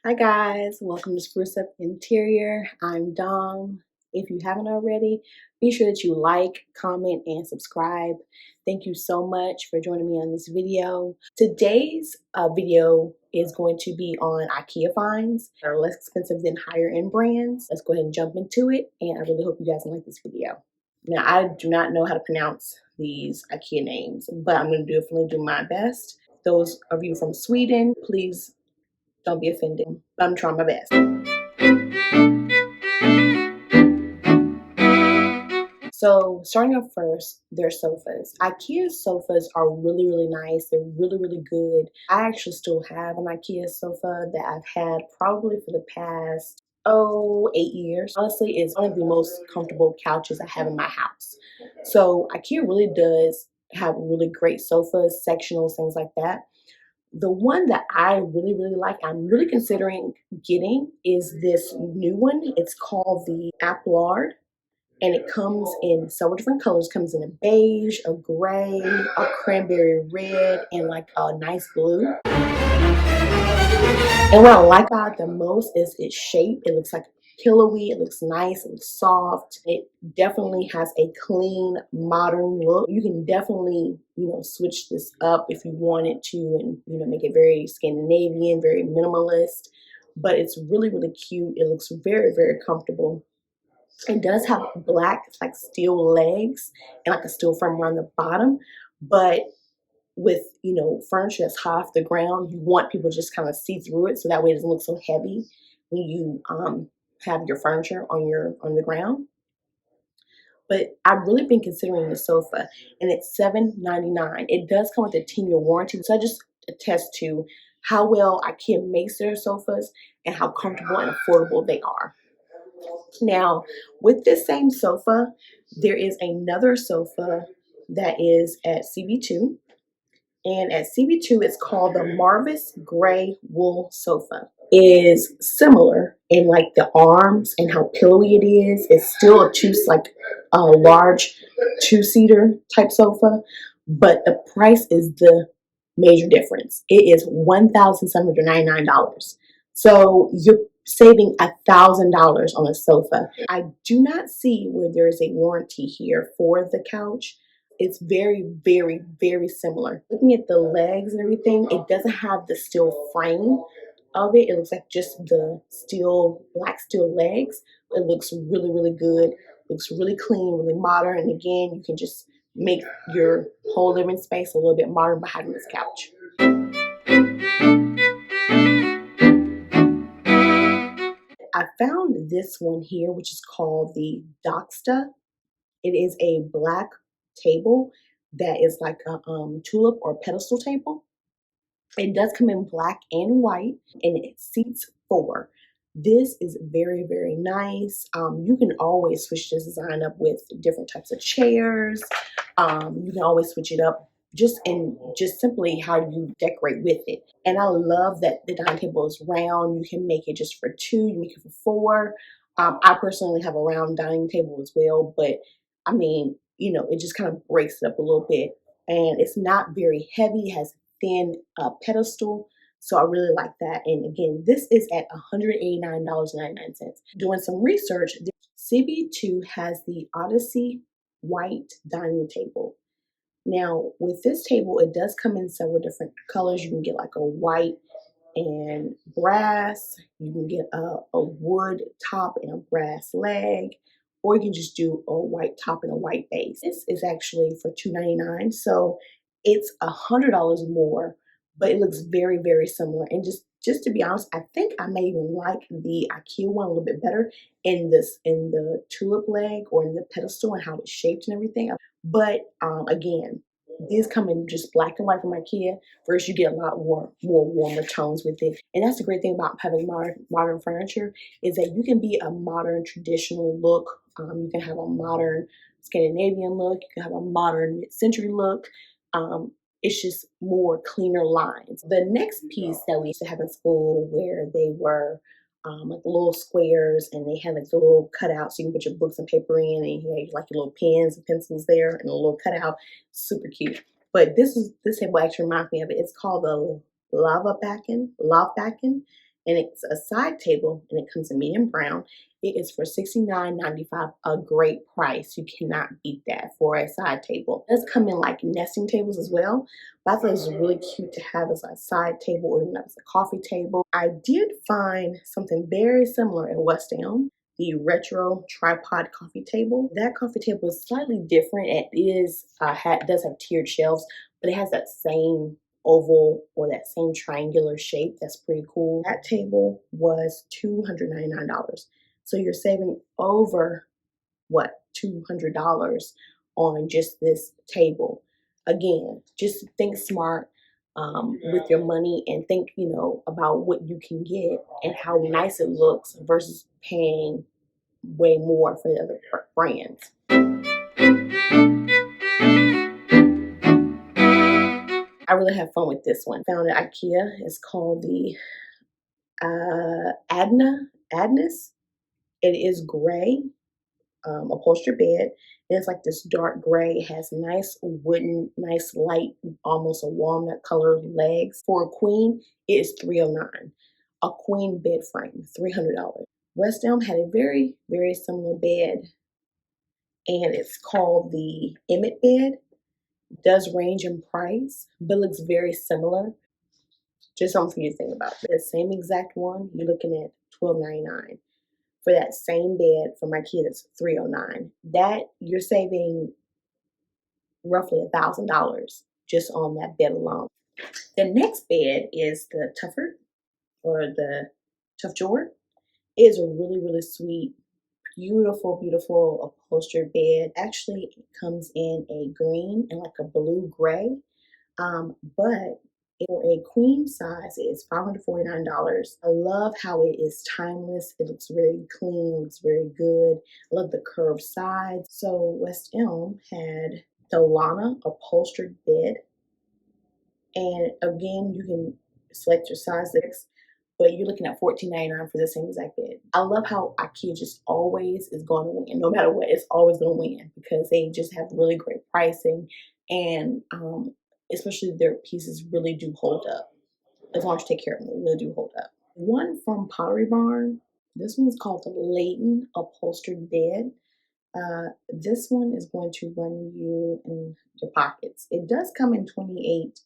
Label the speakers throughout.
Speaker 1: Hi guys, welcome to Spruce Up Interior. I'm Dom. If you haven't already, be sure that you like, comment, and subscribe. Thank you so much for joining me on this video. Today's video is going to be on Ikea finds that are less expensive than higher end brands. Let's go ahead and jump into it, and I really hope you guys like this video. Now, I do not know how to pronounce these Ikea names, but I'm going to definitely do my best. Those of you from Sweden, please don't be offended. I'm trying my best. So starting off first, their sofas. IKEA sofas are really nice. They're really good. I actually still have an IKEA sofa that I've had probably for the past 8 years. Honestly, it's one of the most comfortable couches I have in my house. So IKEA really does have really great sofas, sectionals, things like that. The one that I really like, I'm really considering getting, is this new one. It's called the Applard, and it comes in several different colors. It comes in a beige, a gray, a cranberry red, and like a nice blue. And what I like about it the most is its shape. It looks like pillowy, it looks nice, it looks soft. It definitely has a clean, modern look. You can definitely, switch this up if you wanted to and, make it very Scandinavian, very minimalist. But it's really cute. It looks very comfortable. It does have black, like steel legs and like a steel frame around the bottom, but with furniture that's high off the ground, you want people to just kind of see through it, so that way it doesn't look so heavy when you have your furniture on the ground. But I've really been considering the sofa, and it's $7.99. It does come with a 10-year warranty, so I just attest to how well IKEA makes their sofas and how comfortable and affordable they are. Now, with this same sofa, there is another sofa that is at CB2. And at CB2, it's called the Marvis Gray Wool Sofa. It is similar in like the arms and how pillowy it is. It's still a large two-seater type sofa, but the price is the major difference. It is $1,799. So you're saving $1,000 on a sofa. I do not see where there is a warranty here for the couch. It's very similar. Looking at the legs and everything, it doesn't have the steel frame of it. It looks like just the black steel legs. It looks really good. Looks really clean, really modern. And again, you can just make your whole living space a little bit modern by having this couch. I found this one here, which is called the Doxta. It is a black table that is like a tulip or pedestal table. It does come in black and white, and it seats 4. This is very nice. You can always switch this design up with different types of chairs. You can always switch it up just simply how you decorate with it. And I love that the dining table is round. You can make it just for 2, you make it for 4. I personally have a round dining table as well, but I mean, it just kind of breaks it up a little bit. And it's not very heavy. It has thin pedestal. So I really like that. And again, this is at $189.99. Doing some research, CB2 has the Odyssey white dining table. Now, with this table, it does come in several different colors. You can get like a white and brass. You can get a wood top and a brass leg, or you can just do a white top and a white base. This is actually for $299, so it's $100 more, but it looks very similar. And just to be honest, I think I may even like the IKEA one a little bit better in the tulip leg or in the pedestal and how it's shaped and everything. But again, these come in just black and white from IKEA. First, you get a lot more warmer tones with it. And that's the great thing about having modern furniture, is that you can be a modern traditional look. You can have a modern Scandinavian look. You can have a modern mid-century look. It's just more cleaner lines. The next piece that we used to have in school, where they were like little squares, and they had like the little cutout so you can put your books and paper in, and you had like your little pens and pencils there and a little cutout. Super cute. But this table actually reminds me of it. It's called the Lava Backen, and it's a side table, and it comes in medium brown. It is for $69.95, a great price. You cannot beat that for a side table. It does come in like nesting tables as well, but I thought it was really cute to have as a side table or even as a coffee table. I did find something very similar at West Elm, the retro tripod coffee table. That coffee table is slightly different. It is does have tiered shelves, but it has that same oval or that same triangular shape. That's pretty cool. That table was $299. So you're saving over what, $200 on just this table. Again, just think smart with your money and think, about what you can get and how nice it looks versus paying way more for the other brands. I really have fun with this one. Found at Ikea. It's called the Adness. It is gray, upholstered bed. It's like this dark gray. It has nice wooden, nice light, almost a walnut colored legs. For a queen, it is $309. A queen bed frame, $300. West Elm had a very, very similar bed, and it's called the Emmett bed. It does range in price, but looks very similar. Just something for you to think about. The same exact one, you're looking at $12.99. For that same bed for my kid, it's $309. That you're saving roughly $1,000 just on that bed alone. The next bed is the Tuffer or the Tough Drawer. It is a really, really sweet, beautiful, beautiful upholstered bed. Actually, it comes in a green and like a blue gray. But for a queen size, it is $549. I love how it is timeless. It looks very clean, looks very good. I love the curved sides. So West Elm had the Lana upholstered bed. And again, you can select your size six, but you're looking at $14.99 for the same exact bed. I love how IKEA just always is going to win. No matter what, it's always going to win because they just have really great pricing, and especially their pieces really do hold up. As long as you take care of them, they really do hold up. One from Pottery Barn. This one is called the Layton upholstered bed. This one is going to run you in your pockets. It does come in 28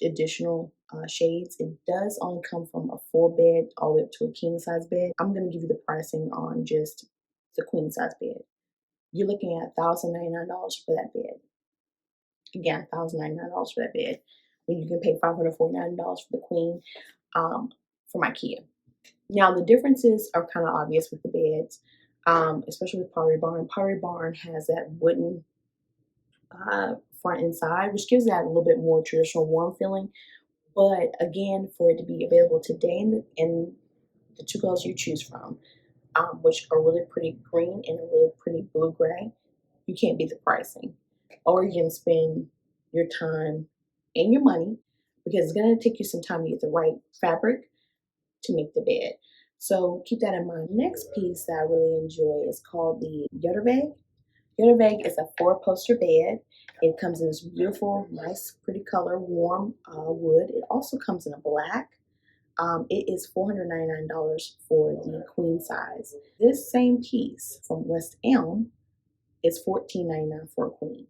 Speaker 1: additional shades. It does only come from a full bed all the way up to a king size bed. I'm going to give you the pricing on just the queen size bed. You're looking at $1,099 for that bed. Again, $1,099 for that bed when you can pay $549 for the queen from IKEA. Now the differences are kind of obvious with the beds, especially with Pottery Barn. Pottery Barn has that wooden front and side, which gives that a little bit more traditional warm feeling. But again, for it to be available today in the two colors you choose from, which are really pretty green and a really pretty blue gray, you can't beat the pricing. Or you can spend your time and your money because it's going to take you some time to get the right fabric to make the bed. So keep that in mind. Next piece that I really enjoy is called the Ytterveg. Ytterveg is a 4-poster bed. It comes in this beautiful, nice, pretty color, warm wood. It also comes in a black. It is $499 for the queen size. This same piece from West Elm is $14.99 for a queen.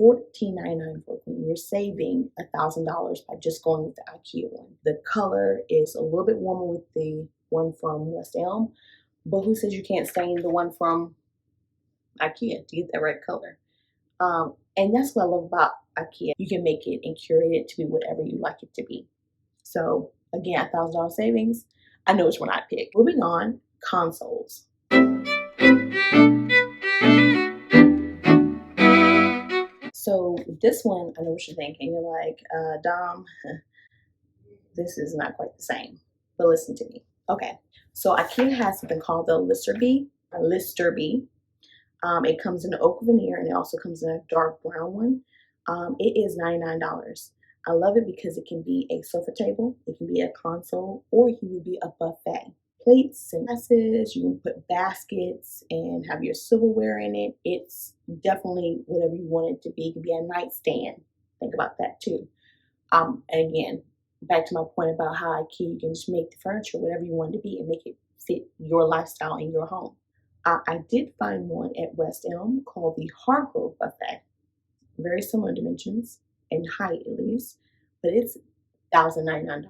Speaker 1: $14.99 for a queen. You're saving $1,000 by just going with the IKEA one. The color is a little bit warmer with the one from West Elm, but who says you can't stain the one from IKEA to get that right color? And that's what I love about IKEA. You can make it and curate it to be whatever you like it to be. So again, $1,000 savings. I know which one I picked. Moving on, consoles. So this one, I know what you're thinking. You're like, Dom, this is not quite the same. But listen to me. Okay, so IKEA has something called the Listerby. It comes in an oak veneer and it also comes in a dark brown one. It is $99. I love it because it can be a sofa table, it can be a console, or it can be a buffet. Plates and glasses, you can put baskets and have your silverware in it. It's definitely whatever you want it to be. It can be a nightstand. Think about that too. And again, back to my point about how IKEA, you can just make the furniture whatever you want it to be and make it fit your lifestyle in your home. I did find one at West Elm called the Hargrove Buffet. Very similar dimensions and height at least, but it's $1,099.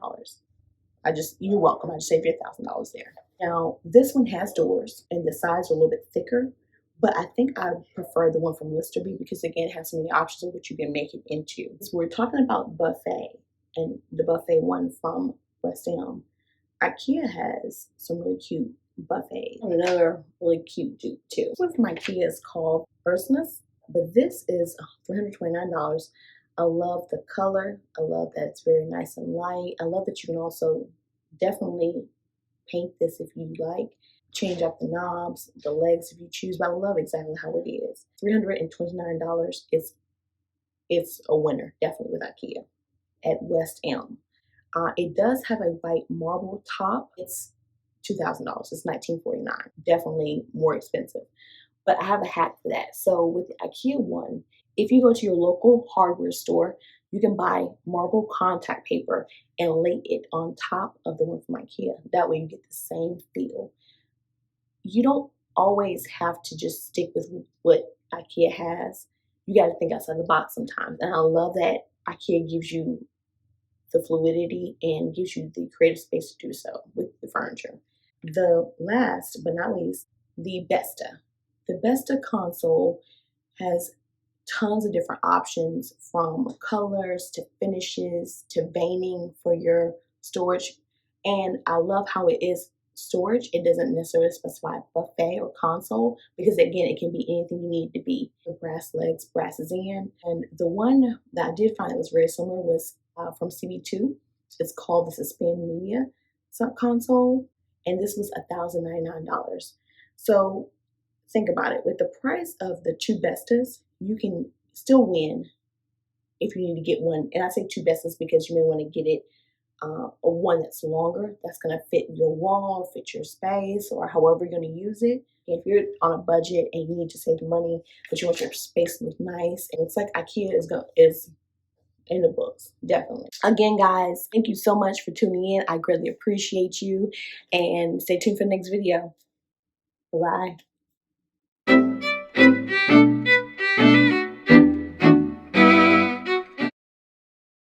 Speaker 1: You're welcome. I just saved you $1,000 there. Now, this one has doors and the sides are a little bit thicker, but I think I prefer the one from Listerby because again, it has so many options of what you can make it into. So we're talking about buffet and the buffet one from West Elm. IKEA has some really cute buffets. Another really cute dupe too. This one from IKEA is called Ursula's, but this is $329. I love the color. I love that it's very nice and light. I love that you can also definitely paint this if you like. Change up the knobs, the legs if you choose, but I love exactly how it is. $329 is it's a winner, definitely with IKEA at West Elm. It does have a white marble top. It's $2,000. It's $1,949. Definitely more expensive. But I have a hack for that. So with the IKEA one, if you go to your local hardware store, you can buy marble contact paper and lay it on top of the one from IKEA. That way you get the same feel. You don't always have to just stick with what IKEA has. You got to think outside the box sometimes. And I love that IKEA gives you the fluidity and gives you the creative space to do so with the furniture. The last but not least, the Besta. The Besta console has tons of different options from colors to finishes to veining for your storage. And I love how it is storage. It doesn't necessarily specify buffet or console because again, it can be anything you need it to be. The brass legs, brasses in. And the one that I did find that was very similar was from CB2. It's called the Suspend Media sub console, and this was $1,099. So think about it. With the price of the two Bestas, you can still win if you need to get one. And I say two Bestas because you may want to get it a one that's longer, that's going to fit your wall, fit your space, or however you're going to use it. If you're on a budget and you need to save money, but you want your space to look nice, and it's like IKEA is in the books, definitely. Again, guys, thank you so much for tuning in. I greatly appreciate you, and stay tuned for the next video. Bye.